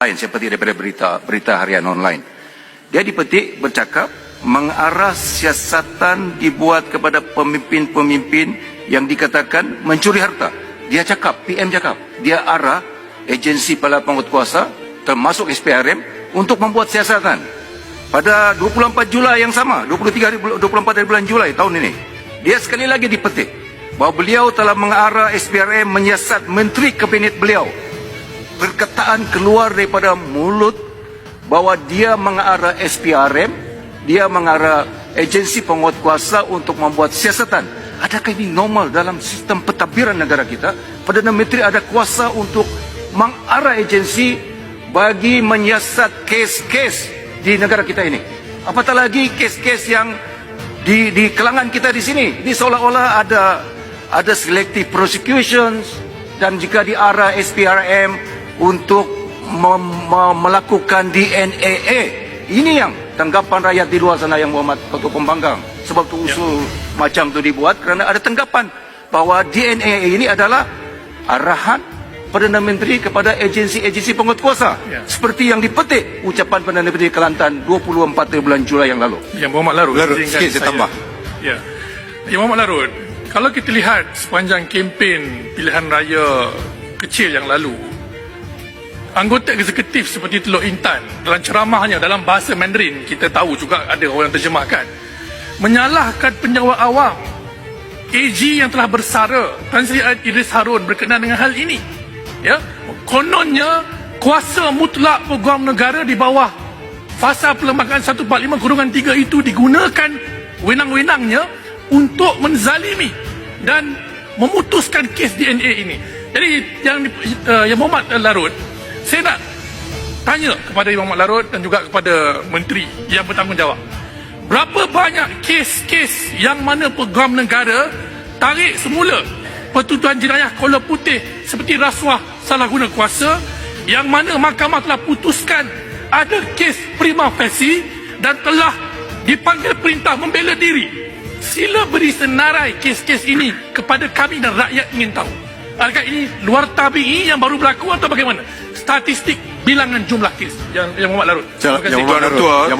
lain seperti daripada berita harian online. Dia dipetik bercakap mengarah siasatan dibuat kepada pemimpin-pemimpin yang dikatakan mencuri harta. Dia cakap, PM cakap, dia arah agensi para penguatkuasa termasuk SPRM untuk membuat siasatan. Pada 24 Julai yang sama, 24 hari bulan Julai tahun ini, dia sekali lagi dipetik bahawa beliau telah mengarah SPRM menyiasat menteri kabinet beliau. Perkataan keluar daripada mulut bahawa dia mengarah SPRM, dia mengarah agensi penguatkuasa untuk membuat siasatan. Adakah ini normal dalam sistem pentadbiran negara kita? Perdana Menteri ada kuasa untuk mengarah agensi bagi menyiasat kes-kes di negara kita ini. Apatah lagi kes-kes yang di kalangan kita di sini. Ini seolah-olah ada selective prosecutions, dan jika diarah SPRM untuk melakukan DNAA. Ini yang tanggapan rakyat di luar sana yang Muhammad Ketua Pembangkang. Sebab tu usul macam tu dibuat kerana ada tanggapan bahawa DNAA ini adalah arahan Perdana Menteri kepada agensi-agensi penguatkuasa. Seperti yang dipetik ucapan Perdana Menteri Kelantan 24 bulan Julai yang lalu. Ya, Muhammad Larut. Sikit saya tambah. Ya, Muhammad Larut, kalau kita lihat sepanjang kempen pilihan raya kecil yang lalu, anggota eksekutif seperti Teluk Intan dalam ceramahnya dalam bahasa Mandarin, kita tahu juga ada orang terjemahkan, menyalahkan penjawat awam AG yang telah bersara Tan Sri Idris Harun berkenaan dengan hal ini. Ya, kononnya kuasa mutlak program negara di bawah fasa perlembagaan 145/3 itu digunakan wenang-wenangnya untuk menzalimi dan memutuskan kes DNA ini. Jadi yang Muhammad Larut, saya nak tanya kepada Muhammad Larut dan juga kepada menteri yang bertanggungjawab, berapa banyak kes-kes yang mana program negara tarik semula pertutuhan jenayah Kuala Putih seperti rasuah salah guna kuasa, yang mana mahkamah telah putuskan ada kes prima facie dan telah dipanggil perintah membela diri. Sila beri senarai kes-kes ini kepada kami dan rakyat ingin tahu. Adakah ini luar tabi'i yang baru berlaku atau bagaimana? Statistik bilangan jumlah kes yang Muhammad Larut. Yang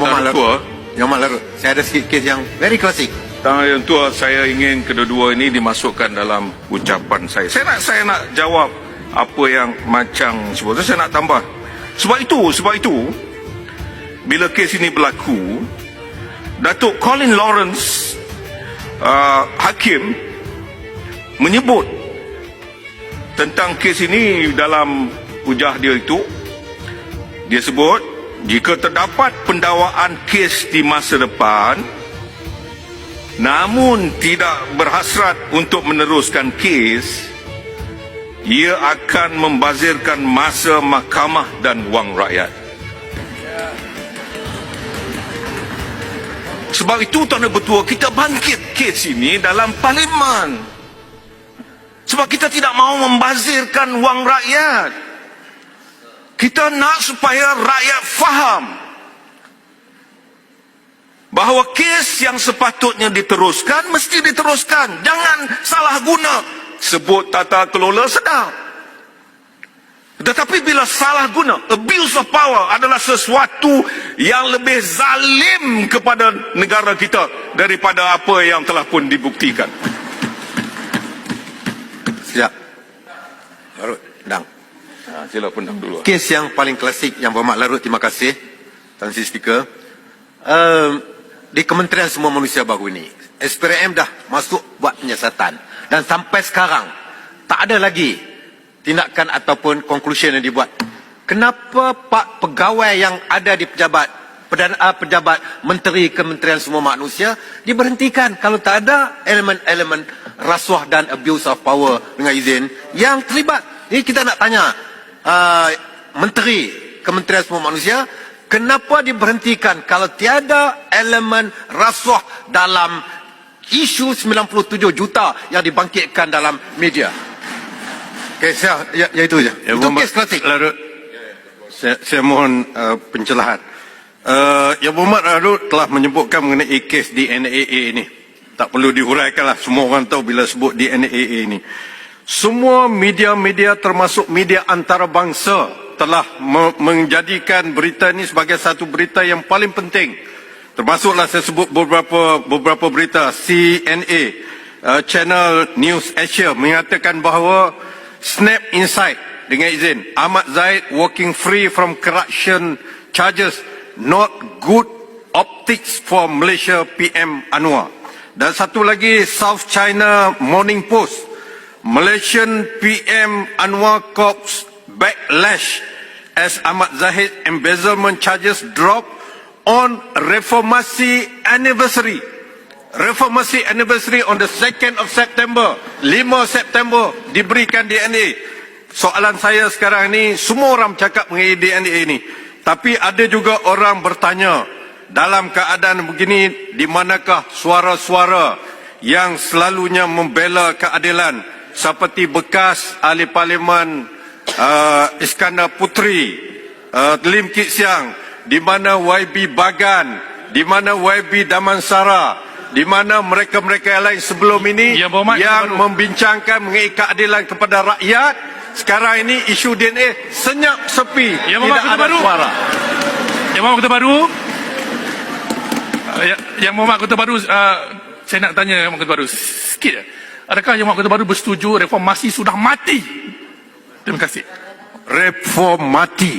Muhammad Larut, saya ada sikit kes yang very klasik. Yang tua, saya ingin kedua-dua ini dimasukkan dalam ucapan saya. Saya nak jawab apa yang macam sebut. Saya nak tambah. Sebab itu bila kes ini berlaku, Datuk Colin Lawrence hakim menyebut tentang kes ini dalam hujah dia itu. Dia sebut, jika terdapat pendakwaan kes di masa depan namun tidak berhasrat untuk meneruskan kes, ia akan membazirkan masa mahkamah dan wang rakyat. Sebab itu Tuan Ketua, kita bangkit kes ini dalam parlimen. Sebab kita tidak mahu membazirkan wang rakyat. Kita nak supaya rakyat faham bahawa kes yang sepatutnya diteruskan mesti diteruskan. Jangan salah guna. Sebut tata kelola sedap, tetapi bila salah guna, abuse of power adalah sesuatu yang lebih zalim kepada negara kita daripada apa yang telah pun dibuktikan. Sekejap. Larut, Dang. Sila pendang dulu. Kes yang paling klasik yang Muhammad Larut, terima kasih Tan Sri Speaker. Di Kementerian Semua Manusia baru ini, SPRM dah masuk buat penyiasatan, dan sampai sekarang tak ada lagi tindakan ataupun conclusion yang dibuat. Kenapa pak pegawai yang ada di pejabat Menteri Kementerian Semua Manusia diberhentikan kalau tak ada elemen-elemen rasuah dan abuse of power dengan izin yang terlibat? Jadi kita nak tanya Menteri Kementerian Semua Manusia, kenapa diberhentikan kalau tiada elemen rasuah dalam isu 97 juta yang dibangkitkan dalam media? Okay, itu je. Itu kes klasik. Saya mohon pencerahan. Yang Muhammad Larut telah menyebutkan mengenai kes DNAA ini. Tak perlu dihuraikanlah, semua orang tahu bila sebut DNAA ini. Semua media-media termasuk media antarabangsa telah menjadikan berita ini sebagai satu berita yang paling penting. Termasuklah saya sebut beberapa berita. CNA, Channel News Asia mengatakan bahawa Snap Insight, dengan izin, Ahmad Zahid walking free from corruption charges, not good optics for Malaysia PM Anwar. Dan satu lagi, South China Morning Post, Malaysian PM Anwar Corps backlash as Ahmad Zahid embezzlement charges drop on reformasi anniversary. Reformasi anniversary on the 2nd of September, 5 September diberikan DNA. Soalan saya sekarang ni, semua orang bercakap mengenai DNA ini, tapi ada juga orang bertanya, dalam keadaan begini, di manakah suara-suara yang selalunya membela keadilan seperti bekas ahli parlimen Iskandar Puteri, Lim Kit Siang, di mana YB Bagan, di mana YB Damansara, di mana mereka-mereka yang lain sebelum ini yang membincangkan mengenai keadilan kepada rakyat. Sekarang ini isu DNA senyap sepi, tidak ada suara. Yang Muhammad Kota Baru, Yang Muhammad Kota Baru, saya nak tanya Yang Muhammad Kota Baru sikit. Adakah Yang Muhammad Kota Baru bersetuju reformasi sudah mati? Terima kasih. Reform mati.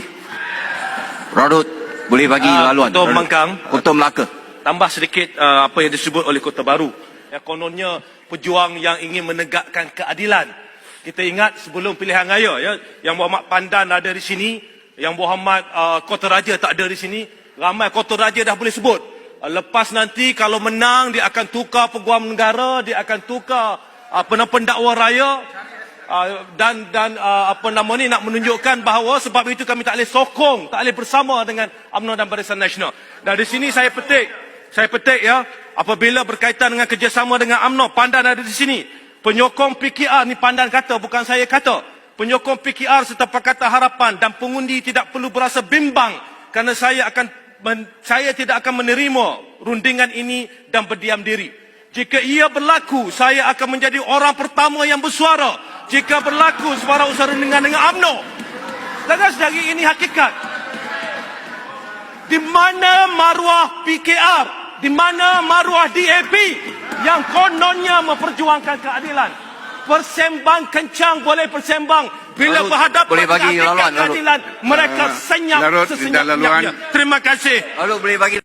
Radut, boleh bagi laluan. Ketua Pembangkang, Ketua Melaka. tambah sedikit apa yang disebut oleh Kota Baru. Yang kononnya pejuang yang ingin menegakkan keadilan. Kita ingat sebelum pilihan raya, ya, yang Muhammad Pandan ada di sini, yang Muhammad Kota Raja tak ada di sini, ramai Kota Raja dah boleh sebut. Lepas nanti kalau menang, dia akan tukar peguam negara, dia akan tukar pendakwa raya, dan apa nama ni, nak menunjukkan bahawa sebab itu kami tak boleh sokong, tak boleh bersama dengan UMNO dan Barisan Nasional. Dan di sini saya petik ya, apabila berkaitan dengan kerjasama dengan UMNO, Pandan ada di sini. Penyokong PKR ni Pandan kata, bukan saya kata. Penyokong PKR serta Pakatan Harapan dan pengundi tidak perlu berasa bimbang kerana saya tidak akan menerima rundingan ini dan berdiam diri. Jika ia berlaku, saya akan menjadi orang pertama yang bersuara. Jika berlaku suara usaha rundingan dengan UMNO. Lantas dari ini hakikat. Di mana maruah PKR? Di mana maruah DAP yang kononnya memperjuangkan keadilan? Persembang kencang boleh persembang. Bila berhadapan boleh bagi dengan laluan, keadilan, mereka senyap sesenyap-senyapnya. Terima kasih. Lalu boleh bagi